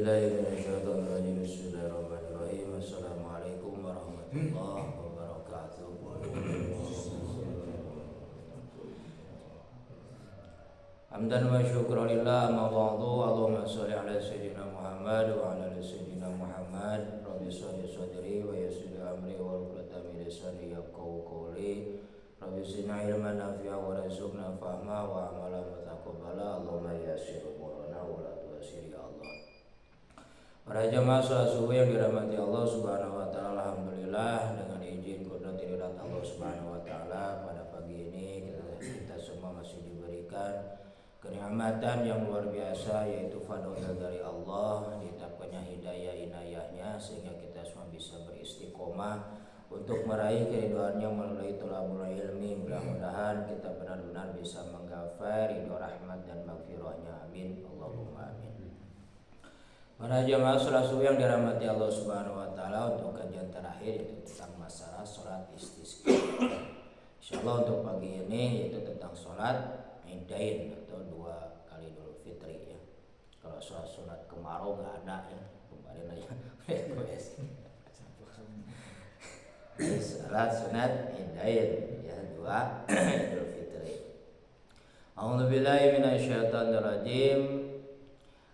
billahi minasyaitonir rajim. Bismillahirrahmanirrahim. Assalamualaikum warahmatullahi wabarakatuh. Hamdan wa syukran lillah, ma ba'du. Allahumma shalli ala sayyidina Muhammad wa ala ali sayyidina Muhammad. Rabbi shrah sadri wa yassir li amri wa hlul 'uqdatam min lisani yafqahu qawli. Rabbi zidna ilman nafi'a wa rzuqna fahma wa amalan mutaqabbala. Allahumma yassir umurana wa la tu'assir ya Allah. Para jamaah sholat subuh yang dirahmati Allah Subhanahu wa taala, alhamdulillah dengan izin qudrat iridat Allah Subhanahu wa taala pada pagi ini kita semua masih diberikan kenikmatan yang luar biasa, yaitu fadhil dari Allah, ditapkannya hidayah inayahnya sehingga kita semua bisa beristiqomah untuk meraih keriduannya melalui thalabul ilmi. Mudah-mudahan kita benar-benar bisa menggapai ridho rahmat dan maghfirahnya. Amin Allahumma amin. Para jamaah sholat subuh yang dirahmati Allah Subhanahu wa taala, untuk kajian terakhir itu tentang masalah sholat istisqa. Insyaallah untuk pagi ini yaitu tentang sholat Idain atau 2 kali Idul Fitri ya. Kalau sholat kemarau nggak ada ya, kemarin aja. Sholat sunat Idain ya, 2 Idul Fitri. A'udzubillahi minasyaitonir rajim.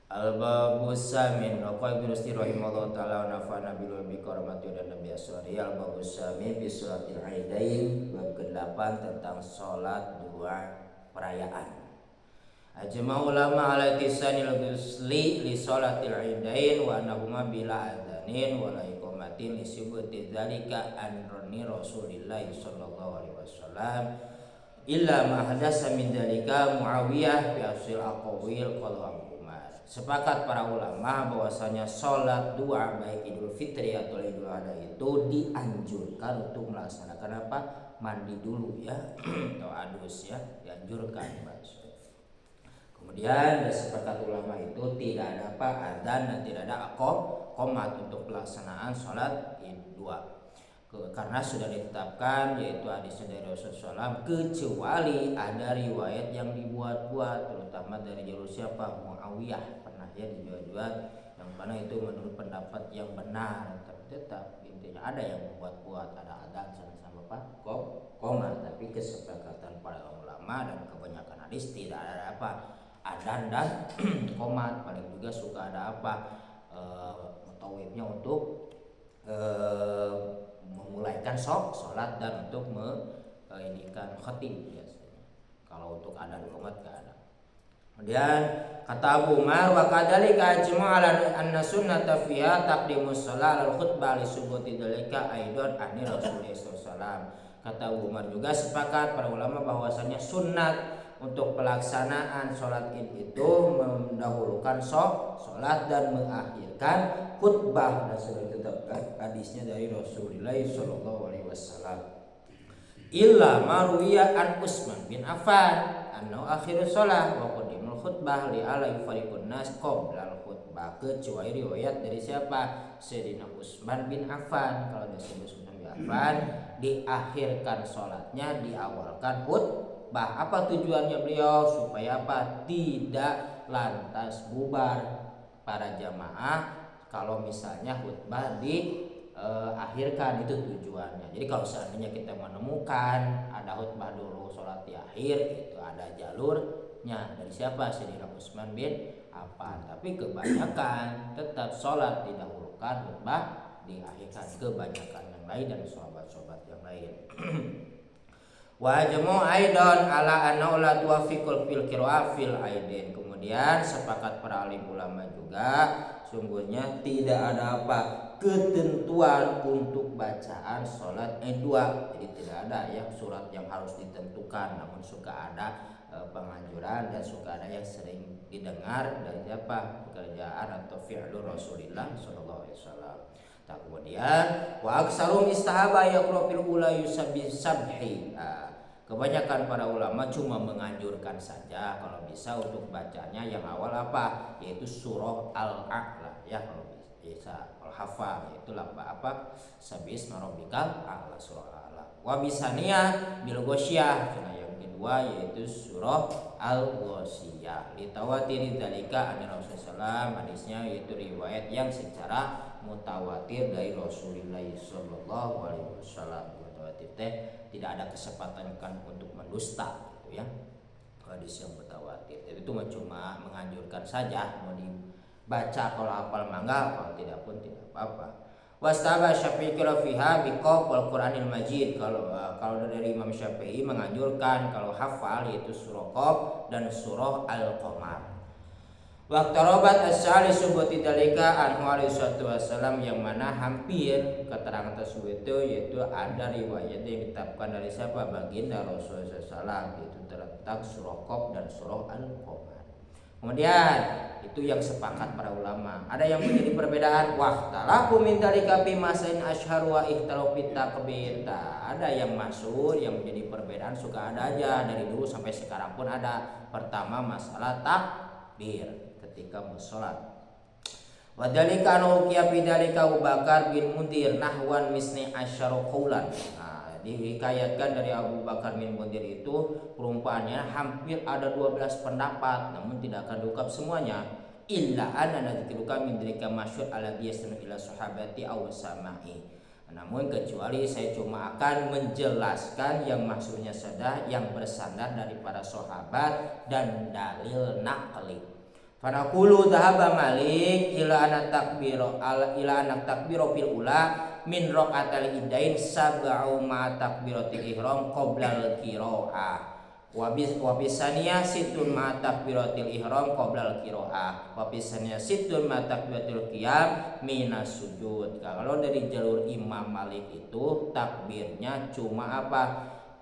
Al-Babus Samin Raqai bin Rusti rahimahullah ta'ala nafa'na bil biqarmati dan Nabi Aswari. Al-Babus Samin fi sholatil Idain, bab ke-8 tentang sholat 2 perayaan. Ajma ulama ala tisanil ghusli li sholatil Idain wa annahuma bila adzanin wa la iqamatin li subuti dzalika an Rasulillah sallallahu alaihi wasallam illa ma hadasa min dzalika Muawiyah fi asil aqwil qala. Sepakat para ulama bahwasanya sholat 2 baik Idul Fitri atau Idul Adha itu dianjurkan untuk melaksanakan apa? Mandi dulu ya atau adus ya, dianjurkan. Kemudian sepakat ulama itu tidak ada apa? Adzan dan tidak ada qomat untuk pelaksanaan sholat Id 2. Karena sudah ditetapkan yaitu hadis dari Rasulullah SAW, kecuali ada riwayat yang dibuat-buat, terutama dari jalur siapa? Muawiyah pernah ya dibuat-buat, yang mana itu menurut pendapat yang benar. Tapi tetap intinya ada yang membuat-buat, ada adzan sama apa? Qomat. Tapi kesepakatan para ulama dan kebanyakan hadis tidak ada apa? Adzan dan qomat. Paling juga suka ada apa? Mutawibnya untuk memulaikan sholat dan untuk mengindikan khatib biasanya. Kalau untuk adan qomat enggak ada. Kemudian kata Abu Umar wa kadzalika ajma'ala anna sunnata fiha taqdimus shalah al khutbah li subuti dzalika aidan ani Rasulullah sallallahu. Kata Abu Umar juga sepakat para ulama bahwasanya sunnat untuk pelaksanaan sholat Id itu mendahulukan sholat dan mengakhirkan khutbah, dan sudah ditetapkan hadisnya dari Rasulullah sallallahu alaihi wasallam. Illa marwiya an Utsman bin Affan annahu akhir sholat wa qadimul khutbah li ala yufariqun nas qabla al khutbah, kecuali riwayat dari siapa? Sayyidina Utsman bin Affan. Kalau dari Utsman bin Affan diakhirkan sholatnya, diawalkan khutbah. Apa tujuannya beliau? Supaya apa? Tidak lantas bubar para jamaah kalau misalnya khutbah diakhirkan, itu tujuannya. Jadi kalau seandainya kita menemukan ada khutbah dulu sholat di akhir, itu ada jalurnya dari siapa? Sayyidina Utsman bin Affan. Tapi kebanyakan tetap sholat didahulukan, khutbah diakhirkan, kebanyakan yang lain dan sahabat-sahabat yang lain. Wa jamu aidan ala anna la tuwafiqul fil qira'ah fil aidin. Kemudian sepakat para alim ulama juga sungguhnya tidak ada apa? Ketentuan untuk bacaan sholat Id 2. Jadi tidak ada yang surat yang harus ditentukan, namun suka ada penganjuran dan suka ada yang sering didengar dari siapa? Pekerjaan atau fi'lur Rasulullah sallallahu alaihi wasallam. Kemudian wa aksarum istahaba yaqra fil ula yusabbi sabhi. Kebanyakan para ulama cuma menganjurkan saja kalau bisa untuk bacanya yang awal apa? Yaitu surah Al-A'la ya, kalau bisa al-hafal, yaitu apa? Sabis marobikal a'la, surah Al-A'la. Wa bisaniya bil ghasyiyah, yang kedua yaitu surah Al-Ghasyiyah. Litawatiri dzalika an Rasulullah, hadisnya yaitu riwayat yang secara mutawatir dari Rasulullah sallallahu alaihi wasallam. Mutawatir teh tidak ada kesempatan kan untuk mendusta gitu ya. Hadis yang mutawatir. Jadi itu cuma menganjurkan saja, mau dibaca kalau hafal mangga, kalau tidak pun tidak apa-apa. Wastaba Syafi'i fiha biqaf wal Qur'anil Majid. Kalau dari Imam Syafi'i menganjurkan kalau hafal yaitu surah Qaf dan surah Al-Qamar. Waqtarabat as-salisu buti dalika anhu alaihi wasallam, yang mana hampir keterangan tersebut itu yaitu ada riwayat yang ditetapkan dari siapa? Baginda Rasulullah SAW, yaitu terletak surah Qaf dan surah Al-Qamar. Kemudian itu yang sepakat para ulama. Ada yang menjadi perbedaan. Waqtalafu min dalika fi masain asyhar wa ikhtalu fit takbir. Ada yang masyhur, yang menjadi perbedaan suka ada aja dari dulu sampai sekarang pun ada. Pertama masalah takbir ketika bersolat. Wa dalika anu uqiya bidzalika Abu Bakar bin Mundir nahwan misni asyara qaulan. Dihikayatkan dari Abu Bakar bin Mundir itu perumpamannya hampir ada 12 pendapat, namun tidak akan diungkap semuanya. Illa anna nadzkiruka min dzalika masyhur alladhi yasnu ila sahabati aw sama'i. Namun kecuali saya cuma akan menjelaskan yang maksudnya saja yang bersandar dari para sahabat dan dalil naqli. Fanaqulu dhahaba Malik ila anak takbiro fil ula min raqatil idain sab'u ma takbiratil ihram qoblal qiraah wa bisaniyah situn ma takbiratil ihram qoblal qiraah wa bisaniyah situn ma takbiratil qiyam minas sujud. Kalau dari jalur Imam Malik itu takbirnya cuma apa?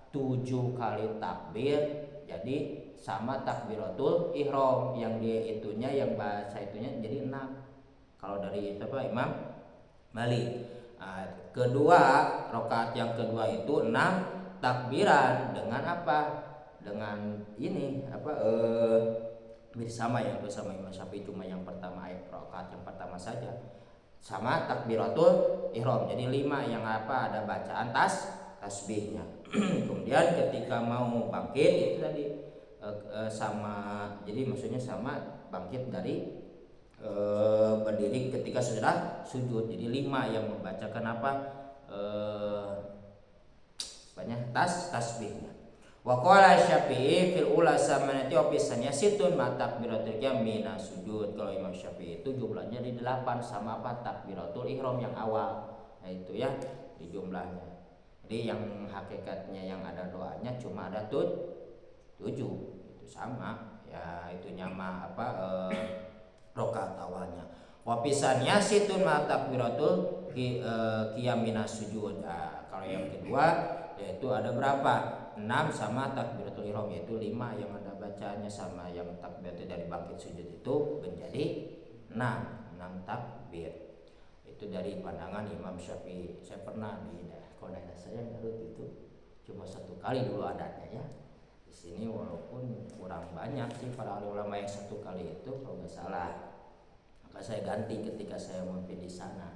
7 kali takbir, jadi sama takbiratul ihram yang dia itunya yang bahasa itunya jadi 6. Kalau dari apa Imam Malik. Kedua rakaat yang kedua itu 6 takbiran dengan apa? Dengan ini apa bersama ya, bersama Imam Syafi'i cuma yang pertama rakaat yang pertama saja sama takbiratul ihram. Jadi 5 yang apa ada bacaan tasbihnya. Kemudian ketika mau bangkit itu tadi sama, jadi maksudnya sama bangkit dari berdiri ketika sudah sujud. Jadi 5 yang membacakan apa banyak tasbihnya. Wa qala Syafi'i fil ula samanati wa bisannya situn ma takbiratul jamina sujud. Kalau Imam Syafi'i itu jumlahnya di 8 sama apa takbiratul ihram yang awal. Nah itu ya di jumlahnya. Jadi yang hakikatnya yang ada doanya cuma ada 7. Itu sama ya, itu nyama apa rakaat awalnya. Wapisannya situn ma takbiratul qiyaminas sujud. Kalau yang kedua yaitu ada berapa? 6 sama takbiratul ihram, yaitu 5 yang ada bacaannya sama yang takbir dari bangkit sujud itu menjadi 6 takbir. Itu dari pandangan Imam Syafi'i. Saya pernah di daerah saya Garut itu cuma 1 kali dulu adatnya ya. Di sini walaupun kurang banyak sih para ulama yang 1 kali itu kalau nggak salah. Maka saya ganti ketika saya memimpin di sana.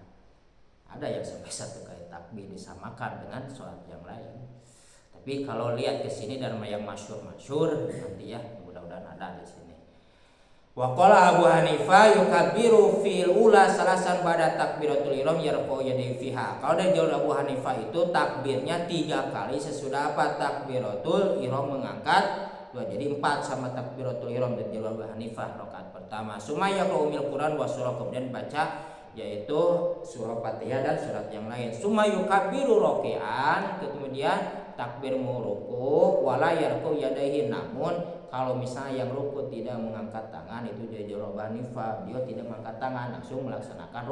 Ada yang sampai 1 kali takbir disamakan dengan sholat yang lain. Tapi kalau lihat ke sini dan yang masyhur nanti ya mudah-mudahan ada di sini. Wa qala Abu Hanifah yukabbiru fil ula salasan ba'da takbiratul ihram yarfa'u yadayhi fiha. Kalau dari jalur Abu Hanifah itu takbirnya 3 kali sesudah apa takbiratul ihram mengangkat 2, jadi 4 sama takbiratul ihram dari jalur Abu Hanifah rakaat pertama. Sumaya qaumil Quran wa surah, kemudian baca yaitu surah Fatihah dan surat yang lain. Sumayu kabiru rokean, kemudian takbir ruku wala yarku yadaihi. Namun kalau misalnya yang ruku tidak mengangkat tangan, itu dia jalur Abu Hanifah, dia tidak mengangkat tangan, langsung melaksanakan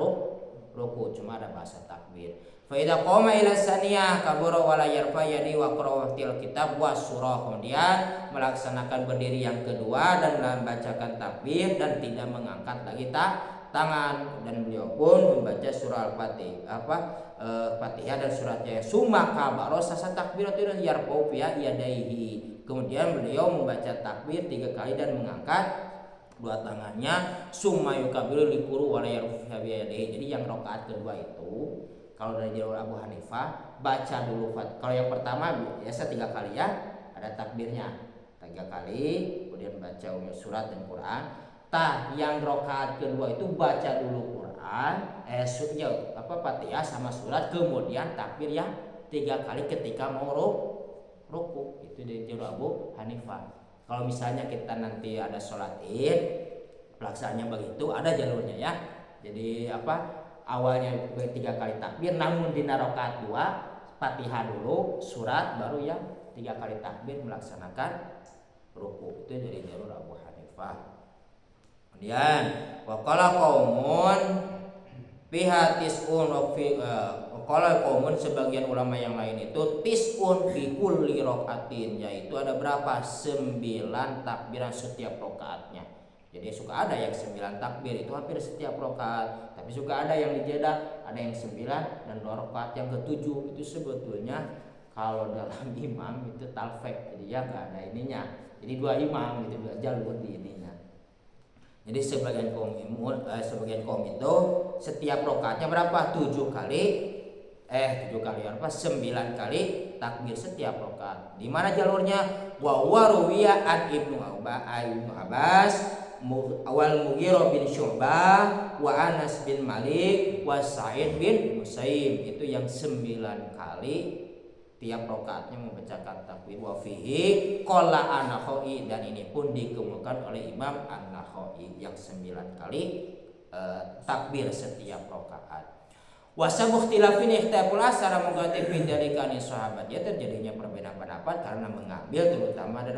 ruku, cuma ada bahasa takbir. Fa idza qama ila saniyah kabara wala yarfa yadi wa qira'atil kitab wa surah, kemudian melaksanakan berdiri yang kedua dan membacakan takbir dan tidak mengangkat lagi tangan, dan beliau pun membaca surah Al-Fatihah Fatihah dan suratnya. Summa kabaro sasa takbiratul yarfa'u fi yadaihi. Kemudian beliau membaca takbir 3 kali dan mengangkat 2 tangannya. Summa yukabiru likuru wala yarfa'u fi yadaihi. Jadi yang rakaat kedua itu kalau dari jalur Abu Hanifah baca dulu kalau yang pertama biasa 3 kali ya, ada takbirnya 3 kali, kemudian baca surat dan Quran. Yang rakaat kedua itu baca dulu Quran, Fatihah sama surat, kemudian takbir yang 3 kali ketika mau ruku. Itu dari jalur Abu Hanifah. Kalau misalnya kita nanti ada sholat Id, pelaksanaannya begitu, ada jalurnya ya. Jadi awalnya 3 kali takbir, namun di rakaat 2 Fatihah dulu, surat, baru yang 3 kali takbir melaksanakan ruku. Itu dari jalur Abu Hanifah. Kemudian waqala qaumun fiha tis'un waqala qaumun, sebagian ulama yang lain itu tis'un fi kulli rakaatin, yaitu ada berapa? 9 takbiran setiap rakaatnya. Jadi suka ada yang 9 takbir itu hampir setiap rakaat, tapi suka ada yang dijeda, ada yang 9 dan 2 rakaat yang ke-7 itu sebetulnya kalau dalam imam itu talfek, jadi ya nggak ada ininya. Jadi 2 imam gitu, 2 jalur di ininya. Jadi sebagian kaum itu setiap rakaatnya berapa? 7 kali 9 kali takbir setiap rakaat. Di mana jalurnya? Wa ruwiya an Ibnu Abbas awal Mughirah bin Syu'bah wa Anas bin Malik wa Sa'id bin Musayyib. Itu yang 9 kali tiap rakaatnya membacakan takbir. Wa fihi qala An-Nakhai, dan ini pun dikemukakan oleh Imam An-Nakhai yang 9 kali takbir setiap rakaat. Wa sabu ikhtilafin ikhtilaful asar muqatifin dari kani sahabat, ya terjadinya perbedaan pendapat karena mengambil terutama dari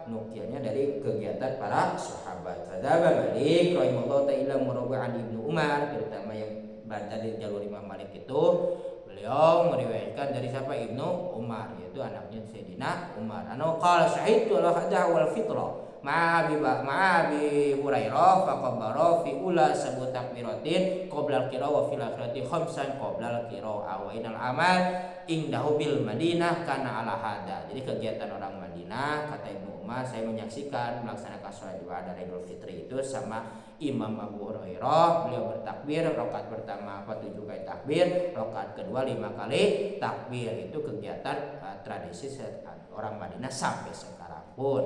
nukiannya dari kegiatan para sahabat. Fadzaba Malik rahimahullah ta'ala murabi'an Ibnu Umar, terutama yang berada di jalur Imam Malik itu beliau meriwayatkan dari siapa? Ibnu Umar, yaitu anaknya Sayyidina Umar. Anu qala syahidtu al-hadah wal fitra ma'abi Hurairah faqabbara fi ula sabut takbiratin qabla al-qira wa fil akhirati khamsan qabla al-qira wa inal amal indahu bil Madinah kana ala hada. Jadi kegiatan orang Madinah, kata Ibnu Umar, saya menyaksikan melaksanakan sholat ibadah Idul Fitri itu sama Imam Abu Hurairah. Beliau bertakbir rakaat pertama 7 kali takbir, rakaat kedua 5 kali takbir. Itu kegiatan tradisi orang Madinah sampai sekarang pun.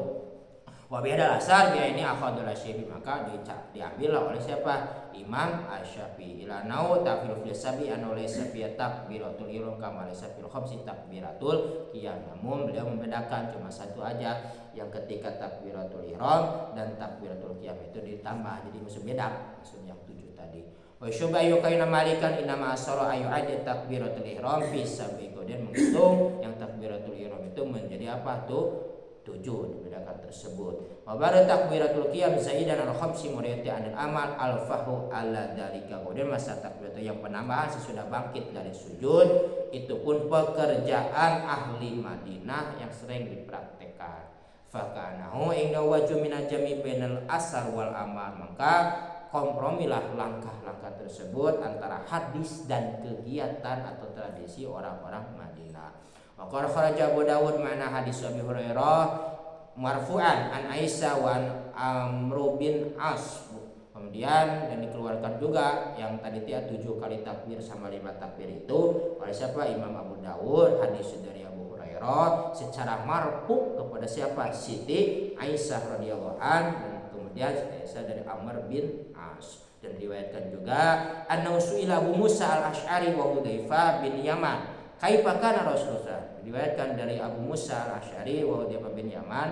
Wabihada asar biaya ini akhadul asyafi, maka diambil oleh siapa? Imam Asy-Syafi'i. Ilanau tafil fil sabi an laysa fi takbiratul ihram kama laysa fil khamsi takbiratul qiyam. Namun beliau membedakan cuma satu aja, yang ketika takbiratul ihram dan takbiratul qiyam itu ditambah, jadi maksud beda, maksud yang 7 tadi. Wa syubayu kaina malikan inama asara ayu adat takbiratul ihram fi sabi, kemudian menghitung yang takbiratul ihram itu menjadi apa tuh? 7, dibedakan tersebut. Wa ba'da takbiratul qiyam zaidan al-khamsi muriyati anil amal al-fahu ala dzalika. Kemudian masa takbiratul yang penambahan sesudah bangkit dari sujud, itu pun pekerjaan ahli Madinah yang sering dipraktekkan. Fakanahu inda waju minal jami bainal asar wal amal, maka kompromilah langkah-langkah tersebut antara hadis dan kegiatan atau tradisi orang-orang Madinah. Maka kharaja Abu Dawud mana hadis Abi Hurairah marfu'an an Aisyah wa Amr bin As. Kemudian dan dikeluarkan juga yang tadi 7 kali takbir sama 5 takbir itu oleh siapa? Imam Abu Dawud, hadis dari Abu Hurairah secara marfu kepada siapa? Siti Aisyah radhiyallahu an, dan kemudian Aisyah dari Amr bin As. Dan diriwayatkan juga anna su'ila Abu Musa al-Asy'ari wa Hudzaifah bin Yaman kaifa kana Rasulullah. Diriwayatkan dari Abu Musa al-Asy'ari wa Hudzaifah bin Yaman,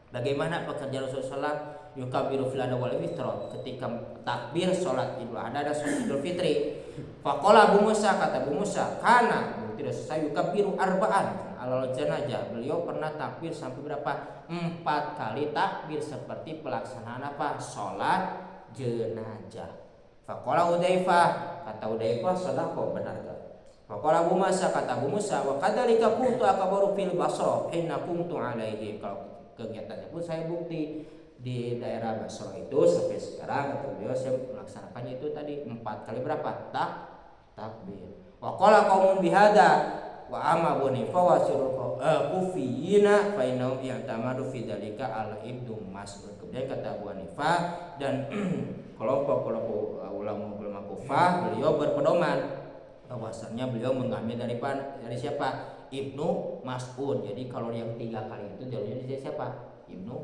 bagaimana pekerjaan Rasulullah yukabiru fil adha wal fitra, ketika takbir salat Idul Adha dan salat Idul Fitri. Faqala Abu Musa, kata Abu Musa, kana tidak selesai yukabiru arba'an alal janazah, beliau pernah takbir sampai berapa? 4 kali takbir seperti pelaksanaan apa? Salat jenazah. Faqala Hudzaifah, kata Hudzaifah, sadaqah, benar enggak? Faqala Abu Musa, kata Abu Musa, wa kadzalika kuntu akbaru fil Basra hina kuntu alaihi. Kalau kegiatannya pun saya bukti di daerah Basra itu sampai sekarang, kata beliau, saya melaksanakannya itu tadi 4 kali berapa? Takbir. Wa qala qaumun bihada wa amma bunifa wa sirul kufiyina fa innahum ya'tamadu fi dzalika al ibnu Mas'ud. Kemudian kata Abu Hanifah dan kelompok-kelompok ulama Kufah, beliau berpedoman bahwasanya beliau mengambil dari siapa? Ibnu Mas'ud. Jadi kalau yang 3 kali itu jalurnya dari siapa? Ibnu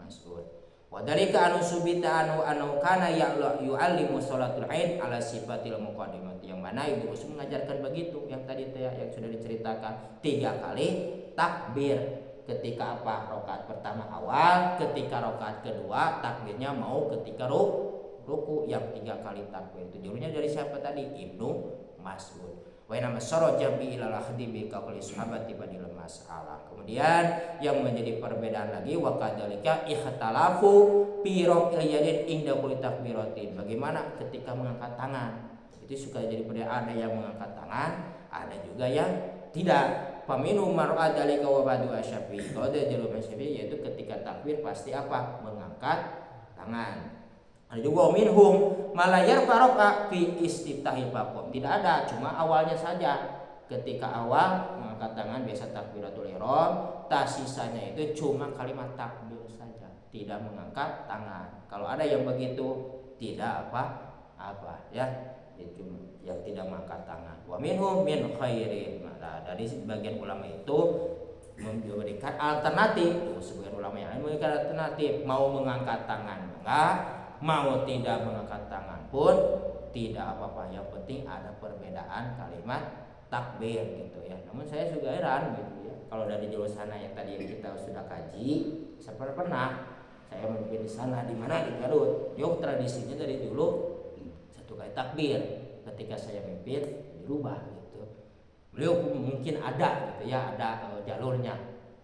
Mas'ud. Wa dalika anu subita anu kana yu'allimu sholatul Aid ala sifatil muqaddimati, yang mana Ibnu Utsman mengajarkan begitu yang tadi yang sudah diceritakan 3 kali takbir. Ketika apa? Rakaat pertama awal, ketika rakaat kedua takbirnya mau ketika ruku, yang 3 kali takbir itu jalurnya dari siapa tadi? Ibnu Mas'ud. Wa nama saraja bi ilal ahdi bi qauli sahabati badil mas'alah. Kemudian yang menjadi perbedaan lagi wa kadzalika ikhtalafu fi raf'il yadin inda kulli takbiratin. Bagaimana ketika mengangkat tangan? Itu suka jadi perbedaan, ada yang mengangkat tangan, ada juga yang tidak. Faminu mar'a dzalika wa ba'du asyafi. Kalau ada jalur Syafi'i yaitu ketika takbir pasti apa? Mengangkat tangan. Ada juga minhum malayar faroka fi istiftahil bakom. Tidak ada, cuma awalnya saja. Ketika awal mengangkat tangan biasa takbiratul ihram, sisanya itu cuma kalimat takbir saja, tidak mengangkat tangan. Kalau ada yang begitu tidak apa ya, itu yang tidak mengangkat tangan. Wa minhum min khairin. Nah, dari sebagian ulama itu memberikan alternatif. Sebagian ulama yang lain memberikan alternatif, mau mengangkat tangan enggak, mau tidak mengangkat tangan pun tidak apa-apa, yang penting ada perbedaan kalimat takbir gitu ya. Namun saya juga heran gitu ya, kalau dari jalur sana yang tadi yang kita sudah kaji, saya pernah saya memimpin di sana, di mana di Garut. Yuk tradisinya dari dulu 1 kali takbir, ketika saya memimpin dirubah gitu. Beliau mungkin ada gitu ya, ada jalurnya.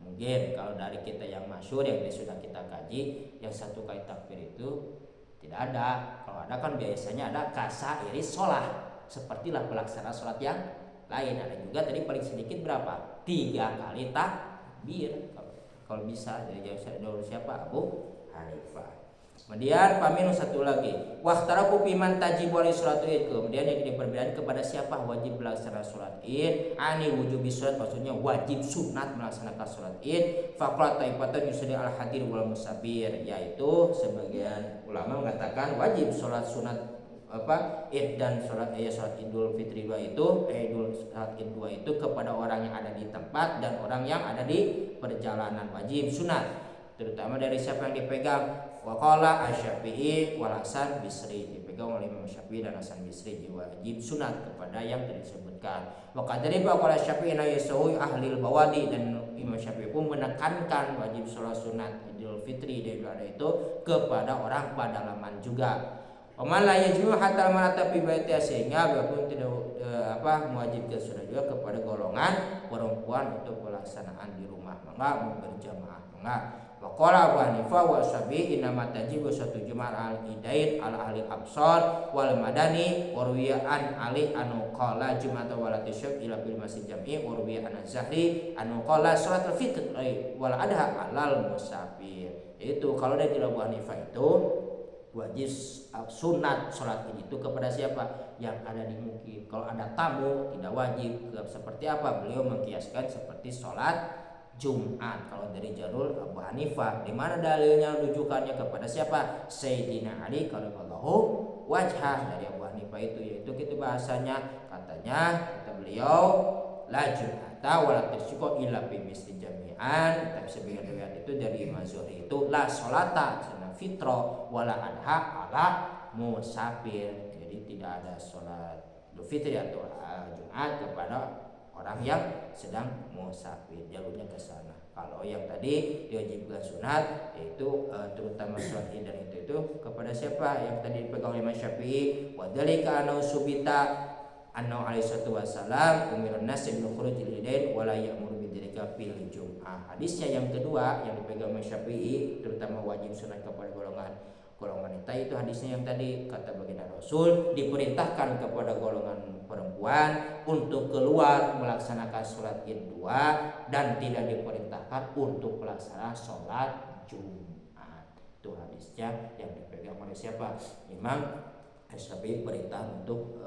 Mungkin kalau dari kita yang masyhur yang sudah kita kaji, yang 1 kali takbir itu tidak ada. Kalau ada kan biasanya ada kasairi sholat, sepertilah pelaksana sholat yang lain. Ada juga tadi paling sedikit berapa? 3 kali takbir. Kalau bisa dari jalur siapa? Abu Hanifah. Kemudian paminu satu lagi, wahtaraku piman tajib wali sholat id. Kemudian yang diperbedaan kepada siapa wajib melaksanakan sholat id. Ani wujubi sholat, maksudnya wajib sunat melaksanakan sholat id. Faqala taifatan yusri al hadir wal musafir, yaitu sebagian ulama mengatakan wajib sholat sunat id dan sholat idul fitri 2 itu sholat id 2 itu kepada orang yang ada di tempat dan orang yang ada di perjalanan, wajib sunat. Terutama dari siapa yang dipegang? Waqala Asy-Syafi'i wal Hasan Bisri, dipegang oleh Imam Syafi'i dan Hasan Bisri, wajib sunat kepada yang tadi disebutkan. Wa qadriba qala Syafi'i na yasawi ahlil bawadi, dan Imam Syafi'i pun menekankan wajib sholat sunat Idul Fitri dari itu kepada orang pedalaman juga. Waman la yajmu hatta maratabi baiti, sehingga walaupun tidak mewajibkan sunat juga kepada golongan perempuan untuk pelaksanaan di rumah, maka berjamaah maka. Waqala Abu Hanifah wa Syafi'i inna matajibu satu Jumat al-Idain ala ahli absar wal madani warwiya an Ali anu qala Jumat wala tusyab ila bil masjid jam'i warwiya an Zahri anu qala salatul fitr wal adha alal musafir. Itu kalau dari Abu Hanifah itu wajib sunat sholat ini itu kepada siapa? Yang ada di mukim. Kalau ada tamu tidak wajib. Seperti apa? Beliau mengkiaskan seperti sholat Jumat kalau dari jalur Abu Hanifah. Di mana dalilnya, rujukannya kepada siapa? Sayyidina Ali qadallahu wajhah, dari Abu Hanifah itu, yaitu gitu bahasanya, kata beliau la jum'ata wala tasyiqu illa bi misli jami'an. Tapi sebagian riwayat itu dari Imam Zuhri itu la sholata sunah fitrah wala adha ala musafir. Jadi tidak ada sholat Idul Fitri atau Jumat kepada orang yang sedang musafir, jalurnya ke sana. Kalau yang tadi diwajibkan sunat, yaitu terutama sholat id dan itu kepada siapa? Yang tadi dipegang oleh Imam Syafi'i. Wa dzalika anau subita anau alaihi wasallam umirun nas bil khuruj lil idain wa la ya'muru bidzalika fil jum'ah. Hadisnya yang kedua yang dipegang Imam Syafi'i, terutama wajib sunat kepada golongan wanita, itu hadisnya yang tadi kata baginda Rasul diperintahkan kepada golongan perempuan untuk keluar melaksanakan sholat id 2 dan tidak diperintahkan untuk melaksanakan sholat Jumat. Itu hadisnya yang dipegang oleh siapa? Imam Syafi'i, perintah untuk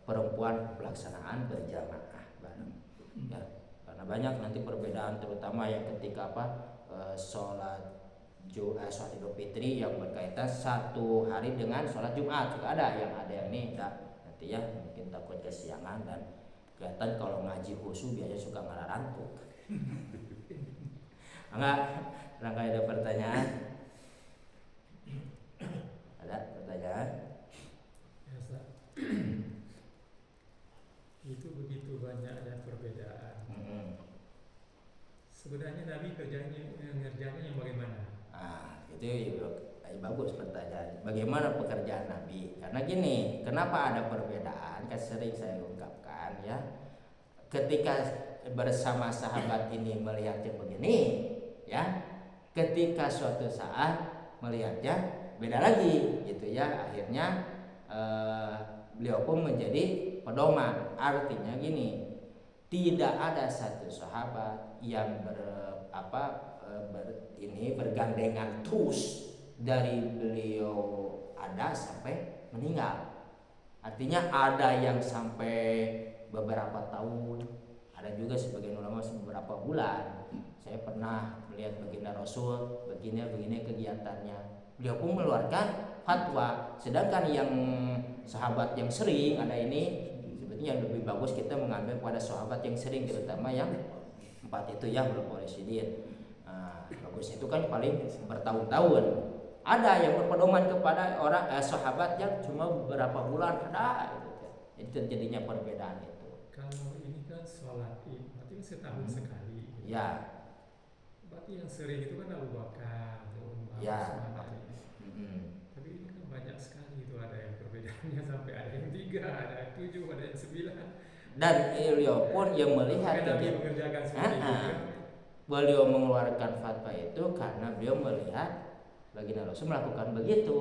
perempuan pelaksanaan berjamaah bareng. Ya, karena banyak nanti perbedaan, terutama yang ketika sholat Idul Fitri yang berkaitan 1 hari dengan sholat Jumat juga ada yang ini nanti ya, mungkin takut kesiangan dan Kelihatan kalau ngaji khusyuk biasanya suka ngararantuk. Enggak, ada pertanyaan? Ada pertanyaan? Biasa. Itu begitu banyaknya perbedaan. Sebenarnya Nabi ngerjaannya yang bagaimana? Itu bagus pertanyaan. Bagaimana pekerjaan Nabi? Karena gini, kenapa ada perbedaan? Kan sering saya ungkapkan ya. Ketika bersama sahabat ini melihatnya begini, ya. Ketika suatu saat melihatnya beda lagi, gitu ya. Akhirnya beliau pun menjadi pedoman. Artinya gini, tidak ada satu sahabat yang bergandengan terus dari beliau ada sampai meninggal. Artinya ada yang sampai beberapa tahun, ada juga sebagian ulama beberapa bulan. Saya pernah melihat baginda Rasul begini kegiatannya. Beliau pun mengeluarkan fatwa. Sedangkan yang sahabat yang sering ada ini, sebetulnya lebih bagus kita mengambil pada sahabat yang sering, terutama yang 4 itu ya, belum Rasyidin. Bagus itu kan paling bertahun-tahun. Ada yang berpedoman kepada orang sahabat yang cuma beberapa bulan, ada gitu. Jadi terjadinya perbedaan itu. Kalau ini kan sholat Id, berarti setahun sekali. Ya. Berarti yang sering itu kan Abu Bakar, Umar, ya. Tapi ini kan banyak sekali itu, ada yang perbedaannya sampai ada yang 3, ada yang 7, ada yang 9. Dan beliau pun yang melihat mengerjakan seperti itu. Beliau mengeluarkan fatwa itu karena beliau melihat baginda Rasul melakukan begitu.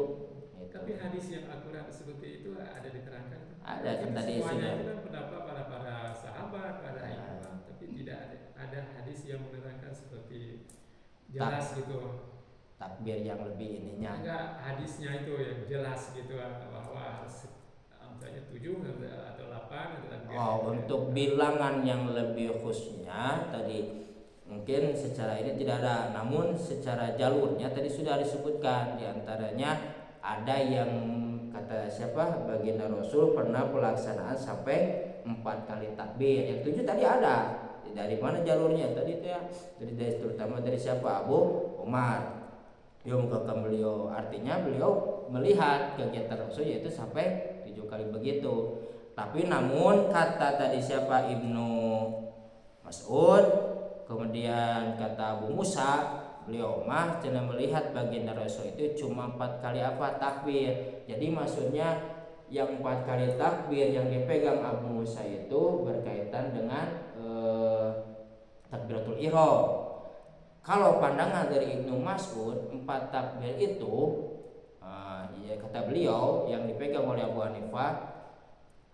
Gitu. Tapi hadis yang akurat seperti itu ada diterangkan. Ada kan tadi semuanya itu kan pendapat para sahabat, para imam, tapi tidak ada hadis yang menerangkan seperti jelas gitu. Takbir yang lebih ininya. Enggak, hadisnya itu yang jelas gitu bahwa misalnya 7 atau 8 atau 9. Untuk bilangan yang lebih khususnya tadi mungkin secara ini tidak ada, namun secara jalurnya tadi sudah disebutkan. Di antaranya ada yang kata baginda Rasul pernah pelaksanaan sampai 4 kali takbir. Yang 7 tadi ada. Dari mana jalurnya tadi itu ya? Dari terutama dari Abu Umar. Beliau mengatakan beliau, artinya beliau melihat kegiatan Rasul yaitu sampai 7 kali begitu. Tapi namun kata tadi Ibnu Mas'ud, kemudian kata Abu Musa, beliau cenah melihat baginda Rasul itu cuma 4 kali takbir. Jadi maksudnya yang 4 kali takbir yang dipegang Abu Musa itu berkaitan dengan takbiratul ihram. Kalau pandangan dari Ibnu Mas'ud, 4 takbir itu kata beliau yang dipegang oleh Abu Hanifah,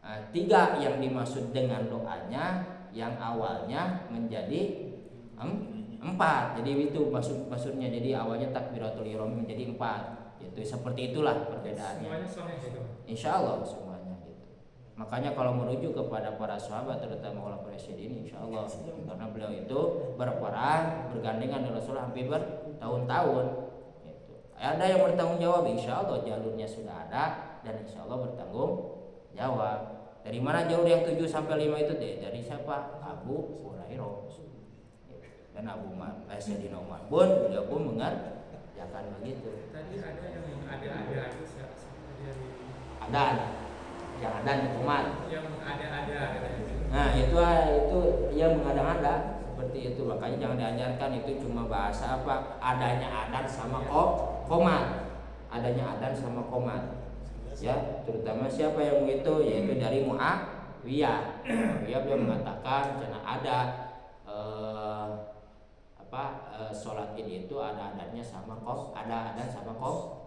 3 yang dimaksud dengan doanya, yang awalnya menjadi 4. Jadi itu maksudnya, jadi awalnya takbiratul ihram menjadi 4. Itu seperti itulah perbedaannya. Semuanya sahih itu. Insyaallah semuanya gitu. Makanya kalau merujuk kepada para sahabat terutama para Rasyidin, insyaallah, karena beliau itu berperang bergandengan dengan Rasul hampir bertahun-tahun gitu. Ada yang bertanggung jawab, insyaallah jalurnya sudah ada dan insyaallah bertanggung jawab. Dari mana jalur yang 7 sampai 5 itu dari siapa? Abu Hurairah dan Abu Sayyidina Umar pun beliau pun mengerjakan begitu. Tadi ada yang ada itu adan yang adan umat yang ada. Nah itu yang mengada-ngada seperti itu. Makanya jangan diajarkan itu cuma bahasa adanya adan sama qomat, adanya adan sama qomat ya. Terutama siapa yang begitu, yaitu dari Muawiyah. Beliau mengatakan jangan ada sholat Id itu ada adannya sama adan sama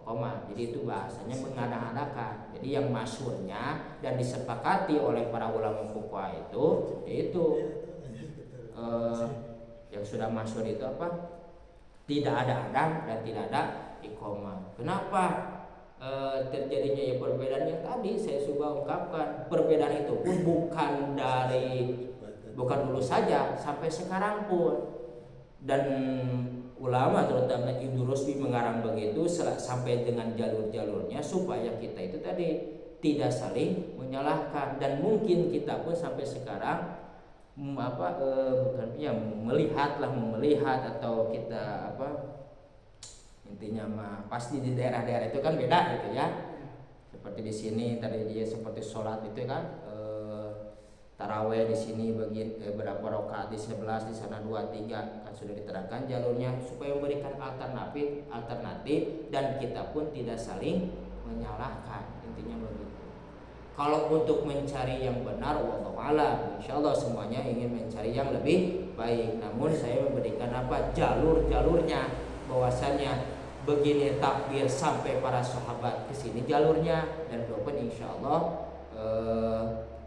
qomat. Jadi itu bahasanya mengada-adakan. Jadi yang masyhurnya dan disepakati oleh para ulama fuqaha itu yaitu yang sudah masyhur itu tidak ada adan dan tidak ada iqamah. Kenapa terjadinya perbedaan yang tadi saya sudah ungkapkan? Perbedaan itu pun bukan dulu saja, sampai sekarang pun. Dan ulama terutama Ibnu Rusdi mengarang begitu sampai dengan jalur-jalurnya supaya kita itu tadi tidak saling menyalahkan. Dan mungkin kita pun sampai sekarang bukan ya melihat atau kita intinya mah pasti di daerah-daerah itu kan beda gitu ya. Seperti di sini tadi dia seperti sholat itu kan taraweh di sini berapa rakaat di 11, di sana 2, 3 kan sudah diterangkan jalurnya supaya memberikan alternatif dan kita pun tidak saling menyalahkan, intinya begitu. Kalau untuk mencari yang benar, wallahu a'lam, insyaallah semuanya ingin mencari yang lebih baik. Namun saya memberikan jalur-jalurnya, bahwasannya begini takbir sampai para sahabat ke sini jalurnya, dan pun insyaallah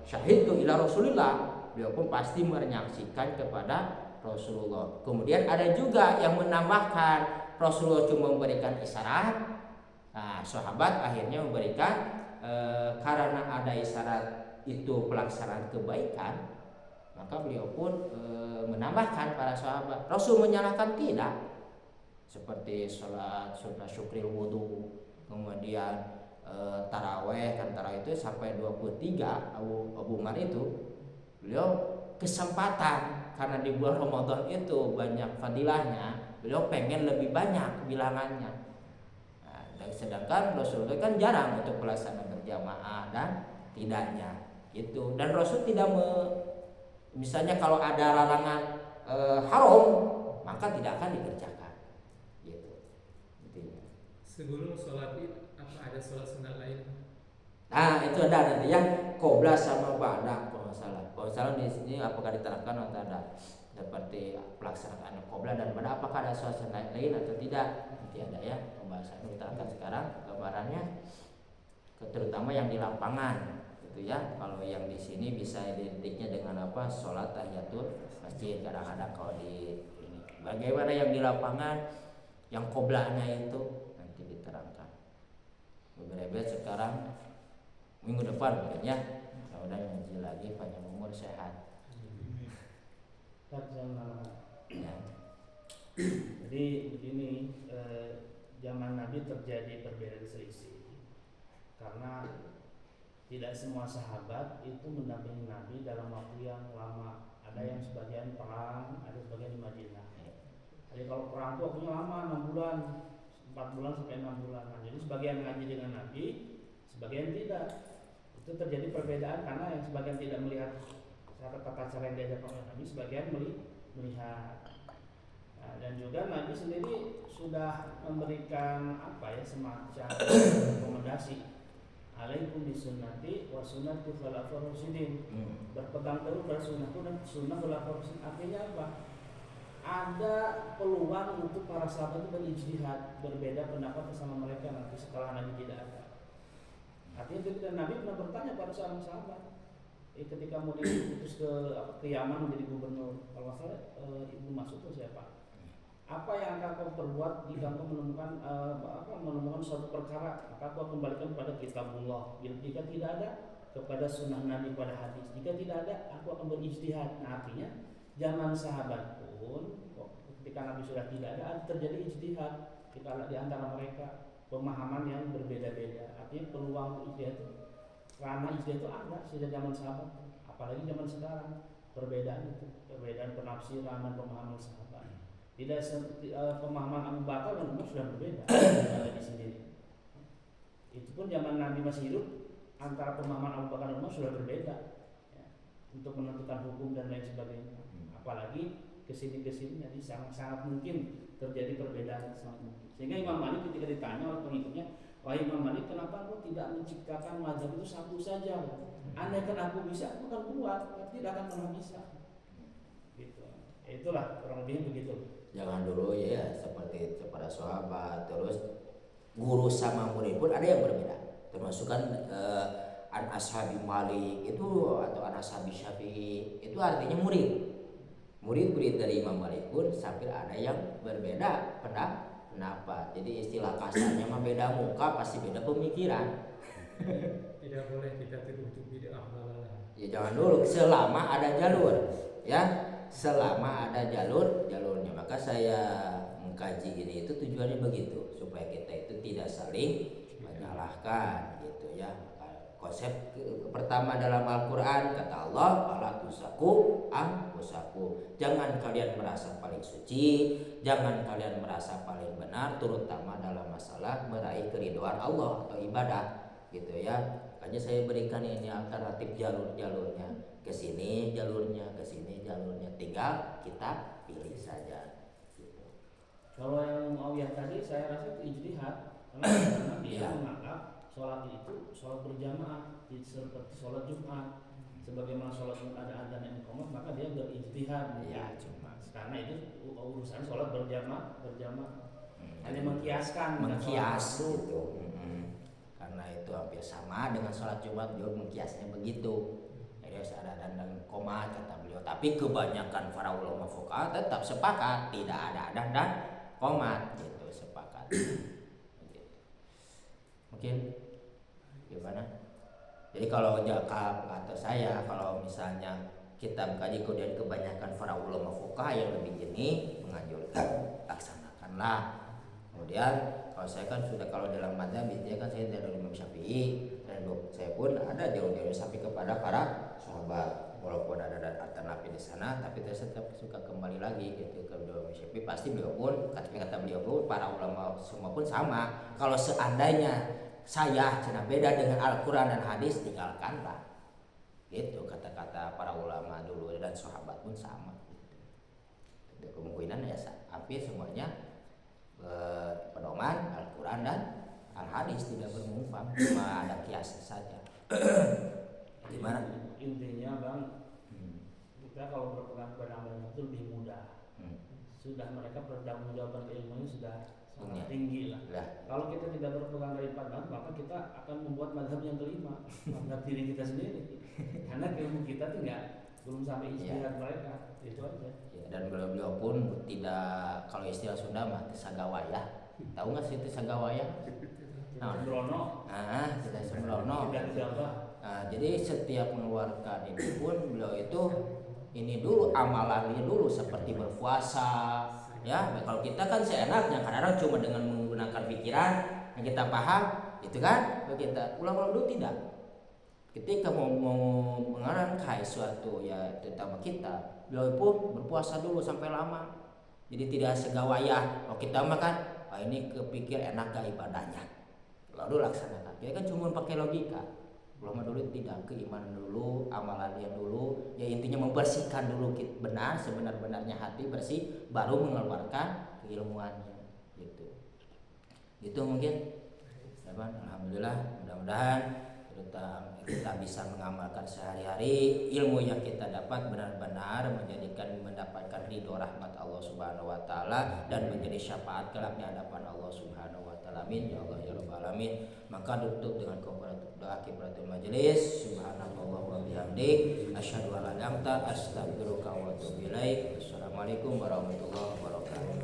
syahid ila Rasulullah, beliau pun pasti menyaksikan kepada Rasulullah. Kemudian ada juga yang menambahkan, Rasulullah cuma memberikan isyarat, nah sahabat akhirnya memberikan karena ada isyarat itu pelaksanaan kebaikan, maka beliau pun menambahkan para sahabat. Rasul menyalahkan tidak, seperti sholat sunnah syukril wudu, kemudian taraweh kan, taraweh itu sampai 23 Abu Umar itu beliau kesempatan karena di bulan Ramadan itu banyak fadilahnya, beliau pengen lebih banyak bilangannya. Nah, dan sedangkan Rasulullah kan jarang untuk pelaksanaan berjamaah dan tidaknya itu. Dan Rasul tidak misalnya kalau ada larangan haram maka tidak akan dikerjakan gitu. Intinya. Sebelum sholat Id apa ada sholat sunat lain? Nah itu ada nanti ya, qobla sama ba'da kalau nggak salah di sini apakah diterangkan atau ada seperti pelaksanaan qobla dan ba'da, apakah ada sholat sunat lain atau tidak, nanti ada ya pembahasan diterangkan sekarang gambarannya, terutama yang di lapangan gitu ya. Kalau yang di sini bisa identiknya dengan sholat tahiyatul masjid kadang-kadang. Kalau di ini bagaimana yang di lapangan yang qoblanya itu nanti diterangkan. Beberes sekarang minggu depan mungkin ya. Mudah-mudahan ngaji lagi, panjang umur, sehat. Ya. Jadi begini, zaman Nabi terjadi perbedaan selisih karena tidak semua sahabat itu mendampingi Nabi dalam waktu yang lama. Ada yang sebagian perang, ada sebagian di Madinah. Jadi kalau perang itu waktunya lama, 6 bulan, 4 bulan sampai 6 bulan. Nah, jadi sebagian ngaji dengan Nabi, sebagian tidak. Itu terjadi perbedaan karena yang sebagian tidak melihat tata cara yang diajarkan oleh Nabi, sebagian melihat. Nah, dan juga Nabi sendiri sudah memberikan semacam rekomendasi. Alaikum bisunnati wa sunnati khulafa'ir rasyidin. Berpegang teguh pada sunnahku dan sunnah khulafa'ir rasyidin. Artinya apa? Ada peluang untuk para sahabat itu berijtihad, berbeda pendapat bersama mereka nanti setelah Nabi tidak ada. Artinya ketika Nabi pernah bertanya pada seorang sahabat, ketika mau diutus ke Yaman menjadi gubernur, kalau salah Ibnu Mas'ud itu siapa? Apa yang akan kau perbuat jika kau menemukan suatu perkara? Maka kau kembalikan kepada kitabullah. Jika tidak ada, kepada sunnah Nabi, pada hadis. Jika tidak ada, aku akan berijtihad. Nah, artinya zaman sahabat pun ketika Nabi sudah tidak ada, terjadi ijtihad di antara mereka, pemahaman yang berbeda-beda. Artinya peluang ijtihad itu, karena ijtihad itu ada sejak zaman sahabat, apalagi zaman sekarang, perbedaan penafsiran dan pemahaman sahabat. Tidak pemahaman Abu Bakar dan Umar sudah berbeda di sini. Itu pun zaman Nabi masih hidup, antara pemahaman Abu Bakar dan Umar sudah berbeda ya, untuk menentukan hukum dan lain sebagainya. Apalagi kesini jadi sangat mungkin terjadi perbedaan sangat mungkin. Sehingga Imam Malik ketika ditanya oleh pengikutnya, wahai Imam Malik, kenapa aku tidak menciptakan mazhab itu satu saja? Andaikan aku bisa, aku akan buat, tapi tidak akan pernah bisa. Gitu. Itulah kurang lebih begitu. Jangan dulu ya seperti itu para sahabat, terus guru sama murid pun ada yang berbeda. Termasuk kan an ashabi Malik itu atau an ashabi Syafi'i itu artinya murid dari Imam Malik pun sampai ada yang berbeda pendapat. Jadi istilah kasarnya mah beda muka pasti beda pemikiran. Tidak boleh kita tuduh bid'ah dalalah. Ya jangan dulu, selama ada jalur ya. Selama ada jalurnya, maka saya mengkaji ini itu tujuannya begitu, supaya kita itu tidak saling menyalahkan gitu ya. konsep pertama dalam Al-Quran kata Allah, fala tuzaku anfusakum. Jangan kalian merasa paling suci, jangan kalian merasa paling benar, terutama dalam masalah meraih keridhaan Allah atau ibadah, gitu ya. Makanya saya berikan ini alternatif jalur-jalurnya, ke sini jalurnya, ke sini jalurnya, tinggal kita pilih saja. Gitu. Kalau yang Muawiyah tadi saya rasa itu ijtihad, karena dia menganggap sholat itu sholat berjamaah seperti sholat Jumat, sebagaimana sholat Jumat ada adzan dan iqamah, maka dia berijtihad. Ya, cuma karena itu urusan sholat berjamaah hanya mengkiaskan mengkias gitu. Karena itu hampir sama dengan sholat Jumat, beliau mengkiasnya begitu. Jadi harus ada adzan dan iqamah kata beliau. Tapi kebanyakan para ulama fuqaha tetap sepakat tidak ada adzan dan iqamah gitu, sepakat. Mungkin gimana? Jadi kalau jakab atau saya, kalau misalnya kita mengkaji kemudian kebanyakan para ulama fuqaha yang lebih jernih menganjurkan laksanakanlah. Kemudian kalau saya kan sudah, kalau dalam madzhab biasanya kan saya dari Imam Syafi'i, dan saya pun ada jauh-jauh sampai kepada para sahabat. Walaupun ada alternatif di sana, tapi saya tetap suka kembali lagi gitu ke Imam Syafi'i. Pasti beliau pun, kata beliau pun, para ulama semua pun sama. Kalau seandainya saya cina beda dengan Al-Quran dan hadis, tinggalkanlah. Gitu kata-kata para ulama dulu, dan sahabat pun sama. Gitu. Kemungkinan ya hampir semuanya pedoman Al-Quran dan Al-Hadis, tidak bermufam, cuma ada kias saja. Gimana? Intinya Bang, kita kalau berpegang pada amalan itu lebih mudah. Sudah mereka pertanggungjawaban keilmuannya sudah sangat tinggi lah. Kalau kita tidak berpegang dari padang, maka kita akan membuat madhab yang kelima, madhab diri kita sendiri. Karena ilmu kita belum sampai ijtihad mereka, itu aja. Ya, dan beliau pun tidak, kalau istilah Sunda mah tisagawaya. Tahu nggak sih tisagawaya? Sembrono. Tidak sembrono. Jadi setiap mengeluarkan ini pun beliau itu ini dulu amalannya dulu, seperti berpuasa. Ya, kalau kita kan seenaknya kadang-kadang cuma dengan menggunakan pikiran yang kita paham, itu kan? Kita ulama dulu tidak. Ketika mau mengarangkai suatu ya terutama kita, beliau pun berpuasa dulu sampai lama. Jadi tidak segawaya. Kalau kita makan, ini kepikir enak gak ibadahnya, lalu laksanakan. Dia kan cuma pakai logika. Ulama dulu tidak, keimanan dulu, amalannya dulu. Ya intinya membersihkan dulu benar, sebenar-benarnya hati bersih, baru mengeluarkan keilmuannya. Gitu. Itu mungkin. Alhamdulillah, mudah-mudahan kita bisa mengamalkan sehari-hari ilmu yang kita dapat benar-benar mendapatkan ridho rahmat Allah Subhanahu wa taala dan menjadi syafaat kelak di hadapan Allah Subhanahu wa taala. Amin ya Allah ya rabbal alamin. Maka tutup dengan doa kifaratul majelis. Subhanallah wa bihamdik, asyhadu an la ilaha illa anta, astaghfiruka wa atubu ilaik. Assalamualaikum warahmatullahi wabarakatuh.